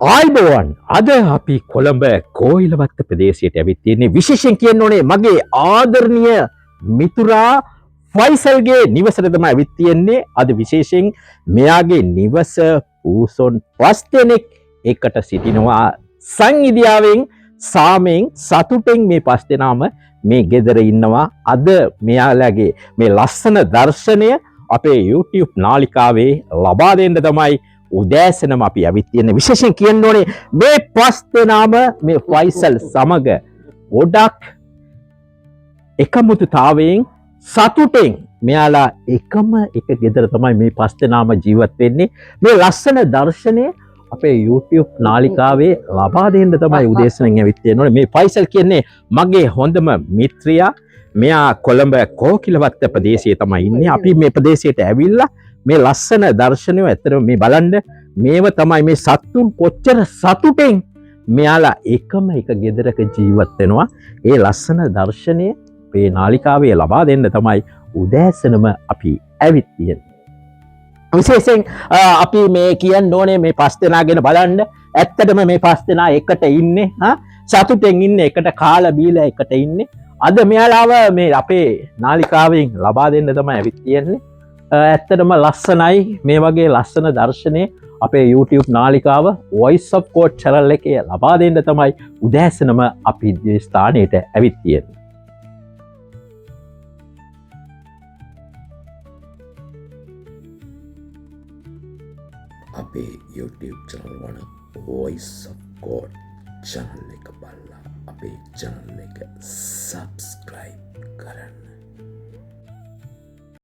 ආයිබෝවන් අද අපි කොළඹ කෝයිලවත්ත ප්‍රදේශයට ඇවිත් තියෙන්නේ විශේෂයෙන් කියන්න ඕනේ මගේ ආදරණීය මිතුරා ෆයිසල්ගේ නිවසට තමයි ඇවිත් තියෙන්නේ අද විශේෂයෙන් මෙයාගේ නිවස පූසොන් 5 දෙනෙක් එකට සිටිනවා සංඉදියාවෙන් සාමෙන් සතුටෙන් මේ 5 දෙනාම මේ ගෙදර ඉන්නවා අද මෙයාලගේ මේ ලස්සන දර්ශනය අපේ YouTube නාලිකාවේ ලබා දෙන්න තමයි උදෑසනම අපි ඇවිත් තියෙන විශේෂයෙන් කියන්න ඕනේ මේ 5 දෙනාම මේ ෆයිසල් සමග ගොඩක් එකමුතුතාවයෙන් සතුටෙන් මෙයාලා එකම එක ගෙදර තමයි මේ 5 දෙනාම ජීවත් වෙන්නේ මේ ලස්සන දර්ශනය අපේ YouTube නාලිකාවේ ලබා දෙන්න තමයි උදෑසනෙන් ඇවිත් තියෙන්නේ මේ ෆයිසල් කියන්නේ මගේ හොඳම මිත්‍රයා මෙයා කොළඹ කෝකිලවත්ත ප්‍රදේශයේ තමයි ඉන්නේ අපි මේ ප්‍රදේශයට ඇවිල්ලා මේ ලස්සන දර්ශනය ඇත්තටම මේ බලන්න මේව තමයි මේ සතුන් කොච්චර සතුටෙන් මෙයාලා එකම එක ගෙදරක ජීවත් වෙනවා ඒ ලස්සන දර්ශනය මේ නාලිකාවේ ලබා දෙන්න තමයි උදෑසනම අපි ඇවිත් තියෙන්නේ විශේෂයෙන් අපි මේ කියන්න ඕනේ මේ 5 දෙනා ගැන බලන්න ඇත්තටම මේ 5 දෙනා එකට ඉන්නේ සතුටෙන් ඉන්නේ එකට කාලා බීලා එකට ඉන්නේ අද මෙයාලාව මේ අපේ නාලිකාවෙන් ලබා දෙන්න තමයි ඇවිත් තියෙන්නේ ඇත්තටම ලස්සනයි මේ වගේ ලස්සන දර්ශනය අපේ YouTube නාලිකාව Voice of God channel එකේ ලබා දෙන්න තමයි උදෑසනම අපි මේ ස්ථානයට ඇවිත් තියෙන්නේ. අපේ YouTube channel වන Voice of God channel එක බලලා අපේ channel එක subscribe කරන්න.